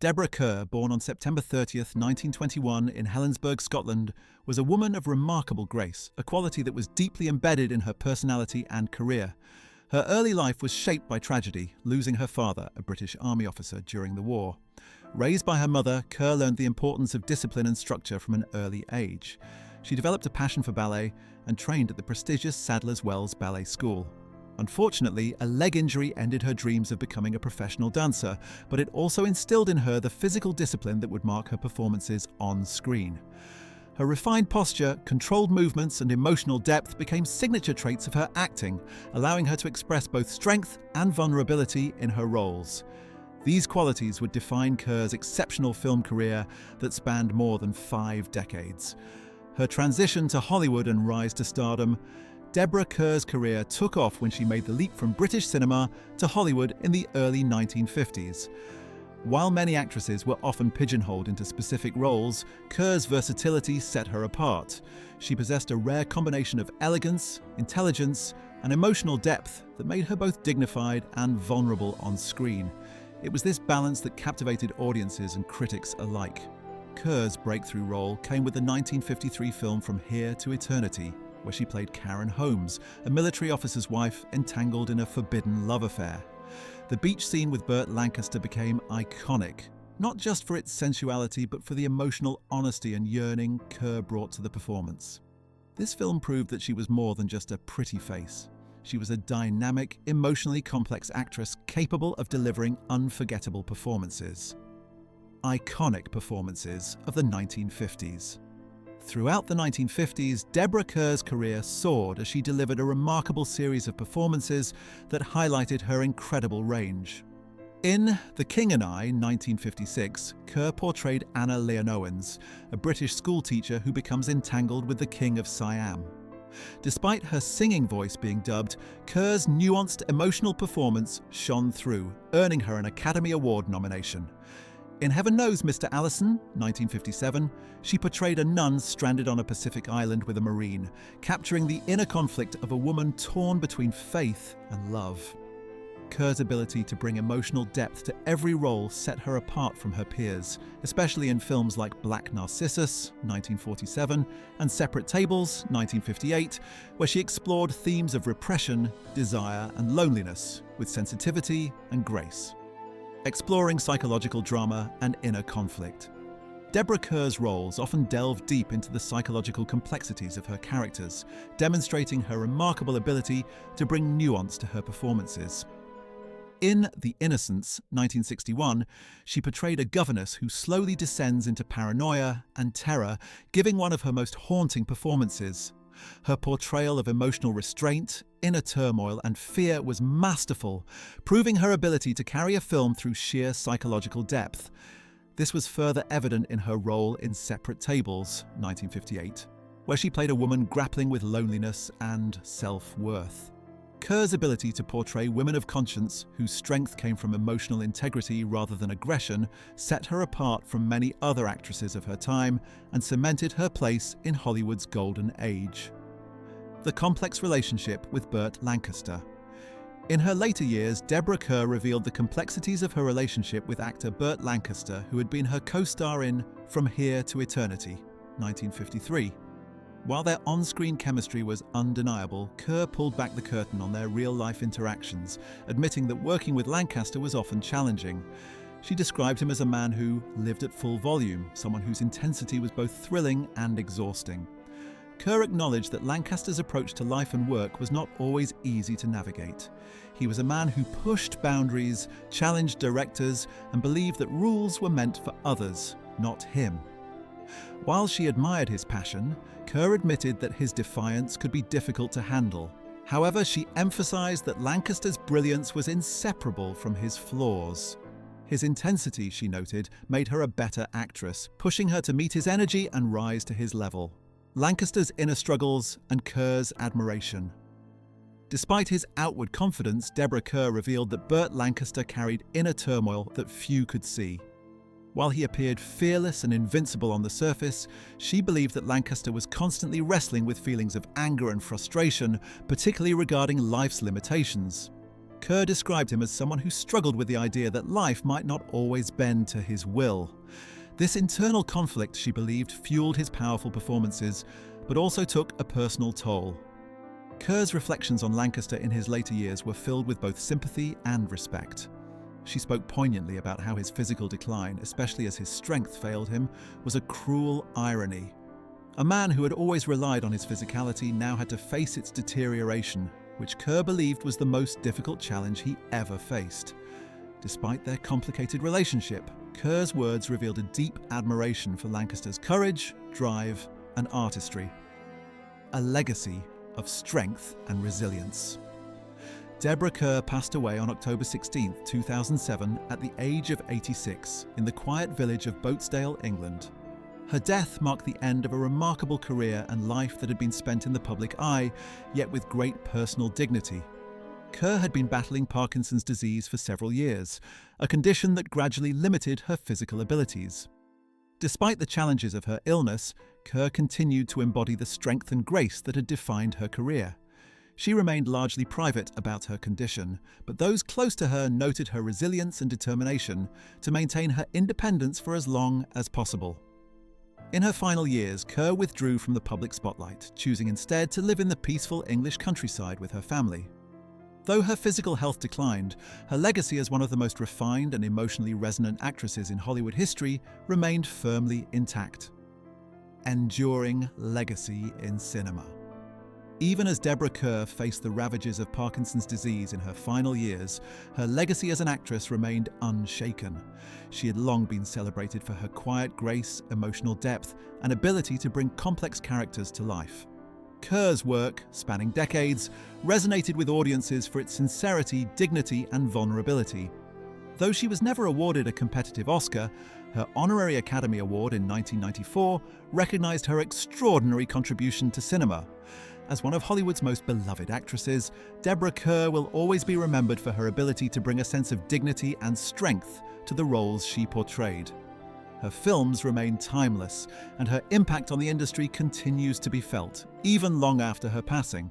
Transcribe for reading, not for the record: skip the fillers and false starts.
Deborah Kerr, born on September 30th, 1921 in Helensburgh, Scotland, was a woman of remarkable grace, a quality that was deeply embedded in her personality and career. Her early life was shaped by tragedy, losing her father, a British Army officer, during the war. Raised by her mother, Kerr learned the importance of discipline and structure from an early age. She developed a passion for ballet and trained at the prestigious Sadler's Wells Ballet School. Unfortunately, a leg injury ended her dreams of becoming a professional dancer, but it also instilled in her the physical discipline that would mark her performances on screen. Her refined posture, controlled movements, and emotional depth became signature traits of her acting, allowing her to express both strength and vulnerability in her roles. These qualities would define Kerr's exceptional film career that spanned more than 5 decades. Her transition to Hollywood and rise to stardom. Deborah Kerr's career took off when she made the leap from British cinema to Hollywood in the early 1950s. While many actresses were often pigeonholed into specific roles, Kerr's versatility set her apart. She possessed a rare combination of elegance, intelligence, and emotional depth that made her both dignified and vulnerable on screen. It was this balance that captivated audiences and critics alike. Kerr's breakthrough role came with the 1953 film From Here to Eternity, where she played Karen Holmes, a military officer's wife entangled in a forbidden love affair. The beach scene with Burt Lancaster became iconic, not just for its sensuality but for the emotional honesty and yearning Kerr brought to the performance. This film proved that she was more than just a pretty face. She was a dynamic, emotionally complex actress capable of delivering unforgettable performances. Iconic performances of the 1950s. Throughout the 1950s, Deborah Kerr's career soared as she delivered a remarkable series of performances that highlighted her incredible range. In The King and I, 1956, Kerr portrayed Anna Leonowens, a British schoolteacher who becomes entangled with the King of Siam. Despite her singing voice being dubbed, Kerr's nuanced emotional performance shone through, earning her an Academy Award nomination. In Heaven Knows Mr. Allison, 1957, she portrayed a nun stranded on a Pacific island with a Marine, capturing the inner conflict of a woman torn between faith and love. Kerr's ability to bring emotional depth to every role set her apart from her peers, especially in films like Black Narcissus, 1947, and Separate Tables, 1958, where she explored themes of repression, desire, and loneliness with sensitivity and grace. Exploring psychological drama and inner conflict. Deborah Kerr's roles often delve deep into the psychological complexities of her characters, demonstrating her remarkable ability to bring nuance to her performances. In The Innocents, 1961, she portrayed a governess who slowly descends into paranoia and terror, giving one of her most haunting performances. Her portrayal of emotional restraint, inner turmoil, and fear was masterful, proving her ability to carry a film through sheer psychological depth. This was further evident in her role in Separate Tables, 1958, where she played a woman grappling with loneliness and self-worth. Kerr's ability to portray women of conscience whose strength came from emotional integrity rather than aggression set her apart from many other actresses of her time and cemented her place in Hollywood's golden age. The complex relationship with Burt Lancaster. In her later years, Deborah Kerr revealed the complexities of her relationship with actor Burt Lancaster, who had been her co-star in From Here to Eternity, 1953. While their on-screen chemistry was undeniable, Kerr pulled back the curtain on their real-life interactions, admitting that working with Lancaster was often challenging. She described him as a man who lived at full volume, someone whose intensity was both thrilling and exhausting. Kerr acknowledged that Lancaster's approach to life and work was not always easy to navigate. He was a man who pushed boundaries, challenged directors, and believed that rules were meant for others, not him. While she admired his passion, Kerr admitted that his defiance could be difficult to handle. However, she emphasized that Lancaster's brilliance was inseparable from his flaws. His intensity, she noted, made her a better actress, pushing her to meet his energy and rise to his level. Lancaster's inner struggles and Kerr's admiration. Despite his outward confidence, Deborah Kerr revealed that Burt Lancaster carried inner turmoil that few could see. While he appeared fearless and invincible on the surface, she believed that Lancaster was constantly wrestling with feelings of anger and frustration, particularly regarding life's limitations. Kerr described him as someone who struggled with the idea that life might not always bend to his will. This internal conflict, she believed, fueled his powerful performances, but also took a personal toll. Kerr's reflections on Lancaster in his later years were filled with both sympathy and respect. She spoke poignantly about how his physical decline, especially as his strength failed him, was a cruel irony. A man who had always relied on his physicality now had to face its deterioration, which Kerr believed was the most difficult challenge he ever faced. Despite their complicated relationship, Kerr's words revealed a deep admiration for Lancaster's courage, drive, and artistry. A legacy of strength and resilience. Deborah Kerr passed away on October 16, 2007, at the age of 86, in the quiet village of Boatsdale, England. Her death marked the end of a remarkable career and life that had been spent in the public eye, yet with great personal dignity. Kerr had been battling Parkinson's disease for several years, a condition that gradually limited her physical abilities. Despite the challenges of her illness, Kerr continued to embody the strength and grace that had defined her career. She remained largely private about her condition, but those close to her noted her resilience and determination to maintain her independence for as long as possible. In her final years, Kerr withdrew from the public spotlight, choosing instead to live in the peaceful English countryside with her family. Though her physical health declined, her legacy as one of the most refined and emotionally resonant actresses in Hollywood history remained firmly intact. Enduring legacy in cinema. Even as Deborah Kerr faced the ravages of Parkinson's disease in her final years, her legacy as an actress remained unshaken. She had long been celebrated for her quiet grace, emotional depth, and ability to bring complex characters to life. Kerr's work, spanning decades, resonated with audiences for its sincerity, dignity, and vulnerability. Though she was never awarded a competitive Oscar, her Honorary Academy Award in 1994 recognized her extraordinary contribution to cinema. As one of Hollywood's most beloved actresses, Deborah Kerr will always be remembered for her ability to bring a sense of dignity and strength to the roles she portrayed. Her films remain timeless, and her impact on the industry continues to be felt, even long after her passing.